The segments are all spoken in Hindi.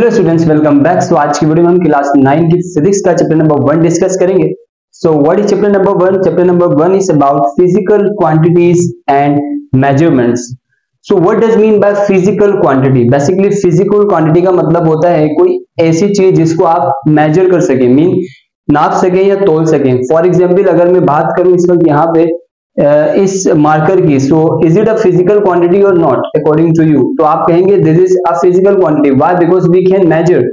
Hello students, welcome back. So आज की वीडियो में हम क्लास 9 की फिजिक्स का चैप्टर नंबर 1 डिस्कस करेंगे। So what is chapter number 1? Chapter number 1 is about physical quantities and measurements. So what does mean by physical quantity? Basically physical quantity का मतलब होता है कोई ऐसी चीज जिसको आप मेजर कर सके, मीन नाप सके या तोल सके। फॉर एग्जाम्पल अगर मैं बात करूं इस वक्त यहाँ पे इस मार्कर की, so is it a physical quantity और नॉट अकॉर्डिंग टू यू? तो आप कहेंगे this is a physical quantity. Why? Because we can measure.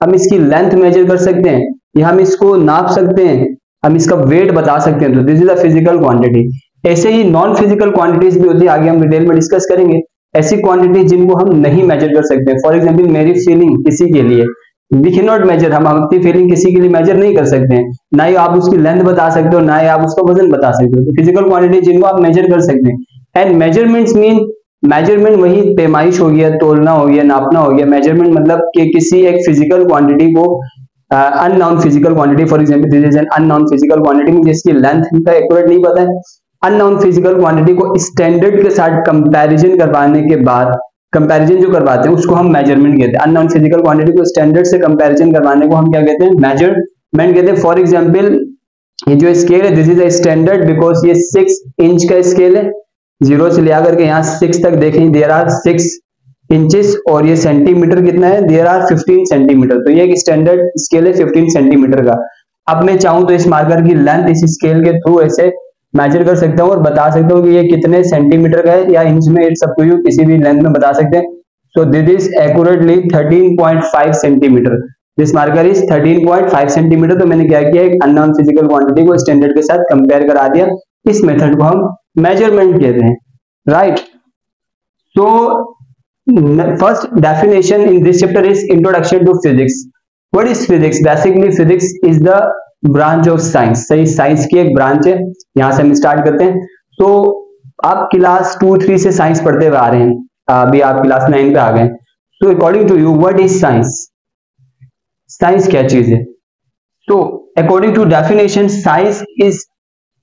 हम इसकी लेंथ मेजर कर सकते हैं या हम इसको नाप सकते हैं, हम इसका वेट बता सकते हैं, तो this is a physical quantity. ऐसे ही नॉन फिजिकल क्वांटिटीज भी होती है, आगे हम डिटेल में डिस्कस करेंगे। ऐसी क्वांटिटीज जिनको हम नहीं मेजर कर सकते। फॉर एग्जाम्पल मेरी फीलिंग किसी के लिए वी कैन नॉट मेजर, हम अपनी फीलिंग किसी के लिए मेजर नहीं कर सकते हैं। ना ही आप उसकी लेंथ बता सकते हो, ना ही आप उसका वजन बता सकते हो। तो फिजिकल क्वांटिटी जिनको आप मेजर कर सकते हैं। एंड मेजरमेंट्स मीन, मेजरमेंट वही पैमाइश हो गया, तोलना हो गया, नापना हो गया। मेजरमेंट मतलब कि किसी एक फिजिकल क्वांटिटी को unknown physical quantity, for example this is an unknown physical quantity, जिसकी लेंथ का एक्यूरेट नहीं पता है। अननोन फिजिकल क्वांटिटी को स्टैंडर्ड के साथ कंपैरिजन करवाने के बाद, कंपैरिजन जो करवाते हैं उसको हम मेजरमेंट कहते हैं। अननोन फिजिकल क्वांटिटी को स्टैंडर्ड से कंपैरिजन करवाने को हम क्या कहते हैं? मेजरमेंट कहते हैं। फॉर एग्जांपल ये जो स्केल है this is a standard, because ये 6 इंच का स्केल है। 0 से लेकर के यहाँ 6 तक देखें, देयर आर 6 इंचेस, और ये सेंटीमीटर कितना है? There are 15 centimetre. तो ये एक स्टैंडर्ड स्केल है 15 सेंटीमीटर का। अब मैं चाहूं तो इस मार्कर की लेंथ इस स्केल के थ्रू ऐसे मेजर कर सकता हूं और बता सकता हूं कि ये कितने सेंटीमीटर का है या इंच में, इट्स अप टू यू, किसी भी लेंथ में बता सकते हैं। So this is accurately 13.5 centimetre. This marker is 13.5 centimetre. तो मैंने क्या किया, एक अननोन फिजिकल क्वांटिटी को स्टैंडर्ड के साथ कंपेयर करा दिया। इस मेथड को हम मेजरमेंट कहते हैं, राइट? तो first definition in this chapter is introduction to physics. What is physics? Basically physics is the branch of science. सही, साइंस की एक ब्रांच है। यहां से हम स्टार्ट करते हैं। तो आप क्लास 2-3 से साइंस पढ़ते हुए आ रहे हैं, अभी आप क्लास 9 पे आ गए। तो according to you what is science? Science क्या चीज है? तो according to definition science is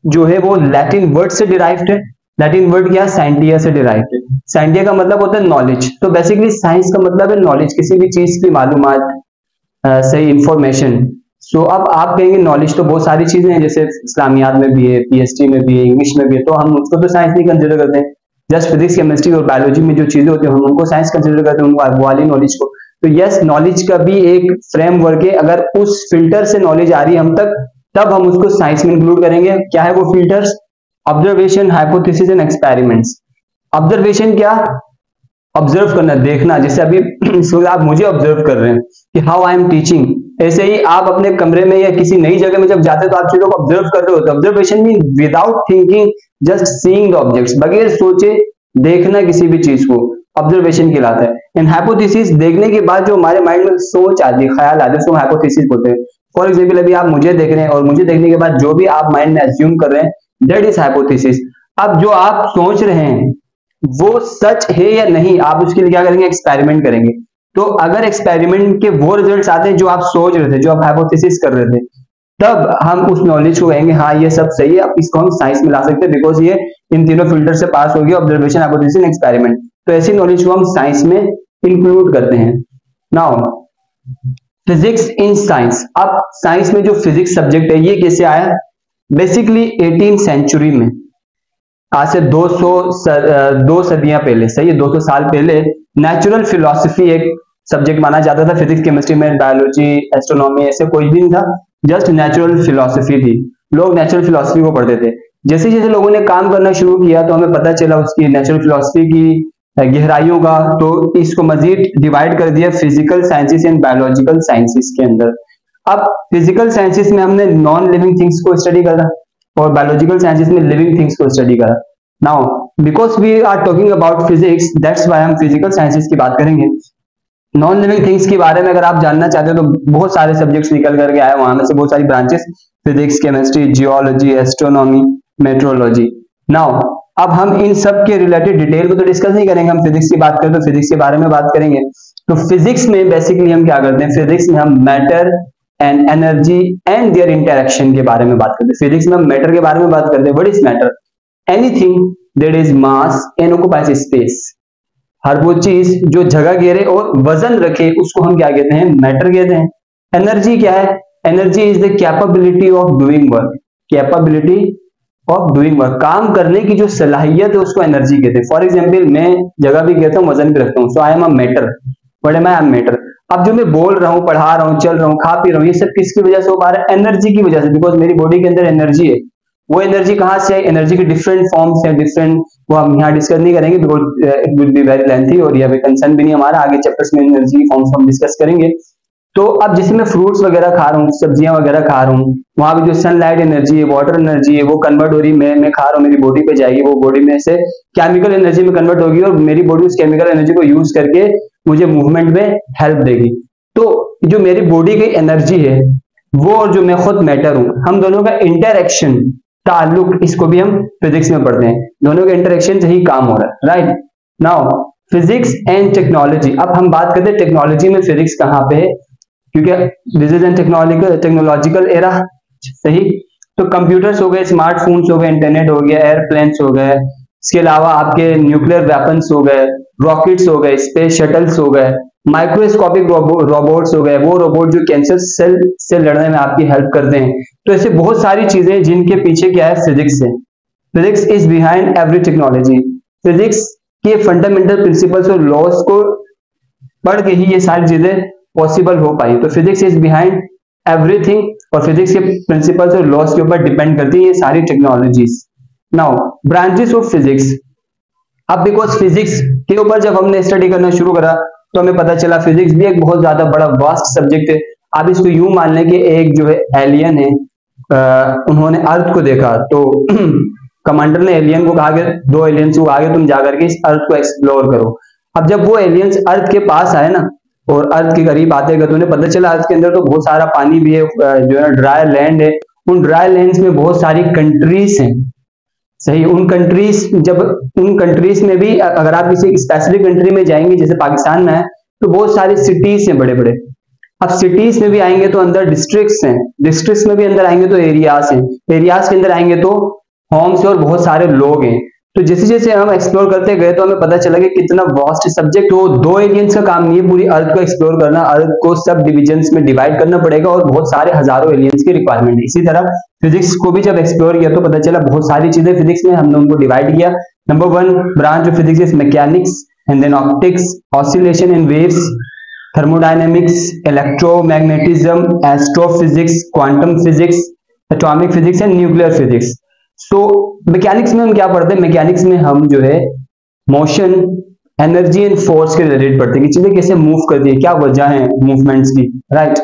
जो है वो लैटिन वर्ड से डिराइव्ड है। लैटिन वर्ड क्या? साइंटिया से डिराइव्ड है। साइंटिया का मतलब होता है नॉलेज। तो बेसिकली साइंस का मतलब है नॉलेज, किसी भी चीज की मालूमात, सही इंफॉर्मेशन। सो अब आप कहेंगे नॉलेज तो बहुत सारी चीजें हैं, जैसे इस्लामियात में भी है, पीएचडी में भी है, इंग्लिश में भी है, तो हम उसको तो साइंस नहीं कंसिडर करते हैं। जस्ट फिजिक्स, केमिस्ट्री और बायोलॉजी में जो चीजें होती है हम उनको साइंस कंसिडर करते हैं, उनको वो वाली नॉलेज को। तो यस, नॉलेज का भी एक फ्रेमवर्क है। अगर उस फिल्टर से नॉलेज आ रही है हम तक, तब हम उसको साइंस में इंक्लूड करेंगे। क्या है वो filters? Observation, hypothesis and experiments. Observation क्या? ऑब्जर्व करना, देखना। जैसे अभी आप मुझे ऑब्जर्व कर रहे हैं कि हाउ आई एम टीचिंग, ऐसे ही आप अपने कमरे में या किसी नई जगह में जब जाते हैं तो आप चीजों को ऑब्जर्व कर रहे होते हैं। Observation mean without thinking, just seeing the objects, बगैर सोचे देखना किसी भी चीज को, ऑब्जर्वेशन कहलाता है। एंड हाइपोथेसिस, देखने के बाद जो हमारे माइंड में सोच आती है, ख्याल आते हैं, उसको हाइपोथेसिस बोलते हैं। फॉर एग्जाम्पल अभी आप मुझे देख रहे हैं और मुझे देखने के बाद जो भी आप माइंड में एज्यूम कर रहे हैं, दैट इज हाइपोथेसिस। अब जो आप सोच रहे हैं वो सच है या नहीं, आप उसके लिए क्या करेंगे? एक्सपेरिमेंट करेंगे। तो अगर एक्सपेरिमेंट के वो रिजल्ट्स आते हैं जो आप सोच रहे थे, जो आप हाइपोथेसिस कर रहे थे, तब हम उस नॉलेज को कहेंगे हाँ ये सब सही है, अब इसको हम साइंस में ला सकते हैं, बिकॉज ये इन तीनों फिल्टर से पास हो गया, ऑब्जर्वेशन, हाइपोथेसिस एंड एक्सपेरिमेंट। तो ऐसी नॉलेज को हम साइंस में इंक्लूड करते हैं। Now physics in science. अब साइंस में जो फिजिक्स सब्जेक्ट है ये कैसे आया? बेसिकली 18th सेंचुरी में, आज से 2 सदियां पहले, सही है, 200 साल पहले नेचुरल फिलॉसफी एक सब्जेक्ट माना जाता था। फिजिक्स, केमिस्ट्री में, बायोलॉजी, एस्ट्रोनॉमी ऐसे कोई भी नहीं था, जस्ट नेचुरल फिलॉसफी थी। लोग नेचुरल फिलॉसफी को पढ़ते थे। जैसे जैसे लोगों ने काम करना शुरू किया तो हमें पता चला उसकी नेचुरल फिलॉसफी की गहराइयों का, तो इसको मजीद डिवाइड कर दिया physical sciences and biological sciences के अंदर। अब फिजिकल साइंसेस में हमने नॉन लिविंग थिंग्स को स्टडी करा और बायोलॉजिकल साइंसेस में लिविंग थिंग्स को स्टडी करा। Now because we are talking about physics, that's why हम फिजिकल साइंसेस की बात करेंगे। नॉन लिविंग थिंग्स के बारे में अगर आप जानना चाहते हो तो बहुत सारे सब्जेक्ट्स निकल करके आए, वहां में से बहुत सारी branches, physics, chemistry, geology, astronomy, metrology. Now अब हम इन सब के रिलेटेड डिटेल को तो डिस्कस नहीं करेंगे, हम फिजिक्स की बात करें तो फिजिक्स के बारे में बात करेंगे। तो फिजिक्स में बेसिकली हम क्या करते हैं? फिजिक्स में हम matter and energy and there interaction के बारे में बात करते हैं। फिजिक्स में हम मैटर के बारे में बात करते हैं। What is matter? Anything that is mass and occupies space. हर वो चीज जो जगह घेरे और वजन रखे उसको हम क्या कहते हैं, मैटर कहते हैं। एनर्जी क्या है, energy is the capability of doing work, capability of doing work, काम करने की जो सलाहियत है उसको एनर्जी कहते हैं। फॉर एग्जाम्पल मैं जगह भी कहता हूँ, वजन भी रखता हूँ, so I am a matter, what am I am matter. अब जो मैं बोल रहा हूँ, पढ़ा रहा हूँ, चल रहा हूँ, खा पी रहा हूँ, ये सब किसकी वजह से हो पा रहा है, एनर्जी की वजह से, बिकॉज मेरी बॉडी के अंदर एनर्जी है। वो एनर्जी कहाँ से आई, एनर्जी के डिफरेंट फॉर्म्स हैं, डिफरेंट, वो हम यहाँ डिस्कस नहीं करेंगे because it will be very lengthy और ये कंसर्न भी नहीं हमारा, आगे चैप्टर्स में एनर्जी की फॉर्म्स हम डिस्कस करेंगे। तो अब जैसे मैं फ्रूट्स वगैरह खा रहा हूँ, सब्जियां वगैरह खा रहा हूँ, वहां पे जो सनलाइट एनर्जी है, वाटर एनर्जी है, वो कन्वर्ट हो रही है, मैं खा रहा हूँ, मेरी बॉडी पे जाएगी, वो बॉडी में से केमिकल एनर्जी में कन्वर्ट होगी और मेरी बॉडी उस केमिकल एनर्जी को यूज करके मुझे मूवमेंट में हेल्प देगी। तो जो मेरी बॉडी की एनर्जी है वो और जो मैं खुद मैटर हूँ, हम दोनों का इंटरएक्शन, ताल्लुक, इसको भी हम फिजिक्स में पढ़ते हैं, दोनों के इंटरएक्शन से ही काम हो रहा है, right. Now physics and technology, अब हम बात करते हैं टेक्नोलॉजी में फिजिक्स कहाँ पे है, क्योंकि this is an technological era, सही। तो कंप्यूटर्स हो गए, स्मार्टफोन्स हो गए, इंटरनेट हो गया, एयरप्लेन्स हो गए, इसके अलावा आपके न्यूक्लियर वेपन्स हो गए, रॉकेट्स हो गए, स्पेस शटल्स हो गए, माइक्रोस्कोपिक रोबोट्स हो गए, वो रोबोट जो कैंसर सेल से लड़ने में आपकी हेल्प करते हैं। तो ऐसे बहुत सारी चीजें जिनके पीछे क्या है, फिजिक्स है। Physics is behind every technology, physics के फंडामेंटल प्रिंसिपल्स और लॉस को पढ़ के ही ये सारी चीजें पॉसिबल हो पाई। तो फिजिक्स इज बिहाइंड एवरीथिंग, और फिजिक्स के प्रिंसिपल्स और लॉस के ऊपर डिपेंड करती है ये सारी technologies. Now branches of physics, अब बिकॉज फिजिक्स के ऊपर जब हमने स्टडी करना शुरू करा तो हमें पता चला फिजिक्स भी एक बहुत ज्यादा बड़ा वास्ट सब्जेक्ट है। आप इसको यूं मान लें कि एक जो है एलियन है, उन्होंने अर्थ को देखा, तो कमांडर ने एलियन को कहा कि 2 एलियंस को आगे तुम जाकर के इस अर्थ को एक्सप्लोर करो। अब जब वो एलियंस अर्थ के पास आए ना और अर्थ के करीब आते गए तो उन्हें पता चला अर्थ के अंदर तो बहुत सारा पानी भी है, जो है ड्राई लैंड है, उन ड्राई लैंड्स में बहुत सारी कंट्रीज हैं, सही। उन कंट्रीज में भी अगर आप किसी स्पेसिफिक कंट्री में जाएंगे, जैसे पाकिस्तान में है, तो बहुत सारी सिटीज हैं बड़े बड़े। अब सिटीज में भी आएंगे तो अंदर डिस्ट्रिक्ट्स हैं, डिस्ट्रिक्ट्स में भी अंदर आएंगे तो एरियाज हैं, एरियाज के अंदर आएंगे तो होम्स और बहुत सारे लोग हैं। तो जैसे जैसे हम एक्सप्लोर करते गए तो हमें पता चला कि कितना वास्ट सब्जेक्ट। तो 2 एलियंस का काम नहीं है पूरी अर्थ को एक्सप्लोर करना, अर्थ को सब डिविजन्स में डिवाइड करना पड़ेगा और बहुत सारे हजारों एलियंस की रिक्वायरमेंट है। इसी तरह फिजिक्स को भी जब एक्सप्लोर किया तो पता चला बहुत सारी चीजें फिजिक्स में, हमने उनको डिवाइड किया। Number 1 branch of physics is mechanics and then optics, oscillation in waves, thermodynamics, electromagnetism, astrophysics, quantum physics, atomic physics and nuclear physics. So mechanics में हम क्या पढ़ते हैं, मैकेनिक्स में हम जो है मोशन, एनर्जी एंड फोर्स के रिलेटेड पढ़ते हैं कि चीजें कैसे मूव करती है, क्या वजह है मूवमेंट्स की, राइट।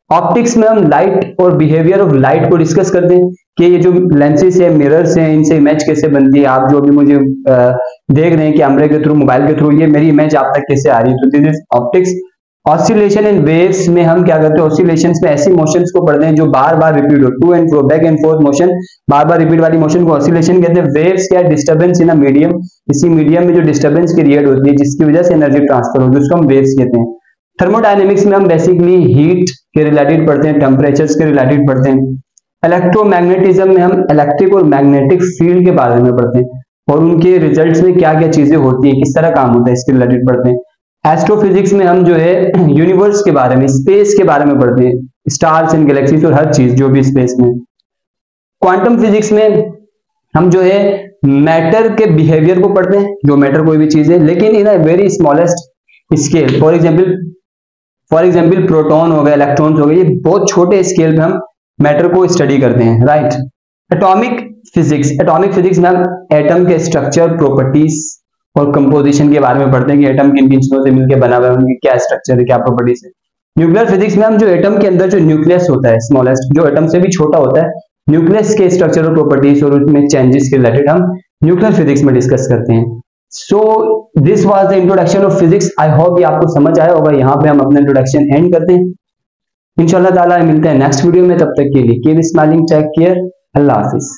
ऑप्टिक्स में हम लाइट और बिहेवियर ऑफ लाइट को डिस्कस करते हैं कि ये जो लेंसेज है, मिरर्स हैं, इनसे इमेज कैसे बनती है। आप जो अभी मुझे देख रहे हैं कैमरे के थ्रू, मोबाइल के थ्रू, ये मेरी इमेज आप तक कैसे आ रही है, तो this is optics. Oscillation and waves में हम क्या करते हैं, ऑसिलेशंस में ऐसी मोशंस को पढ़ते हैं जो बार बार रिपीट हो, to and fro, back and forth motion, बार बार रिपीट वाली मोशन को ऑसिलेशन कहते हैं। वेव्स क्या है, डिस्टर्बेंस इन अ मीडियम, इसी मीडियम में जो डिस्टर्बेंस क्रिएट होती है जिसकी वजह से एनर्जी ट्रांसफर होती है उसको हम वेव्स कहते हैं। थर्मोडायनेमिक्स में हम बेसिकली हीट के रिलेटेड पढ़ते हैं, टेम्परेचर्स के रिलेटेड पढ़ते हैं। इलेक्ट्रोमैग्नेटिज्म में हम इलेक्ट्रिक और मैग्नेटिक फील्ड के बारे में पढ़ते हैं और उनके रिजल्ट्स में क्या क्या चीजें होती है, किस तरह काम होता है, इसके रिलेटेड पढ़ते हैं। एस्ट्रोफिजिक्स में हम जो है यूनिवर्स के बारे में, स्पेस के बारे में पढ़ते हैं, स्टार्स एंड गैलेक्सीज और हर चीज जो भी स्पेस में। क्वांटम फिजिक्स में हम जो है मैटर के बिहेवियर को पढ़ते हैं, जो मैटर कोई भी चीज है लेकिन in a very smallest scale. For example proton हो गए, इलेक्ट्रॉन्स हो गए, ये बहुत छोटे स्केल पे हम मैटर को स्टडी करते हैं, राइट। एटॉमिक फिजिक्स में हम एटम के स्ट्रक्चर, प्रॉपर्टीज और कंपोजिशन के बारे में पढ़ते हैं कि एटम किन किन चीजों से मिलकर बना हुआ है, उनकी क्या स्ट्रक्चर है, क्या प्रॉपर्टीज है। न्यूक्लियर फिजिक्स में हम जो एटम के अंदर जो न्यूक्लियस होता है, स्मॉलेस्ट, जो एटम से भी छोटा होता है, न्यूक्लियस के स्ट्रक्चर और प्रॉपर्टीज और उसमें चेंजेस के रिलेटेड हम न्यूक्लियर फिजिक्स में डिस्कस करते हैं। So this was the introduction of physics. I hope ये आपको समझ आया होगा। यहाँ पे हम अपना इंट्रोडक्शन एंड करते हैं। इंशाल्लाह ताला मिलते हैं नेक्स्ट वीडियो में, तब तक के लिए कीप स्माइलिंग, टेक केयर, अल्लाह हाफिज।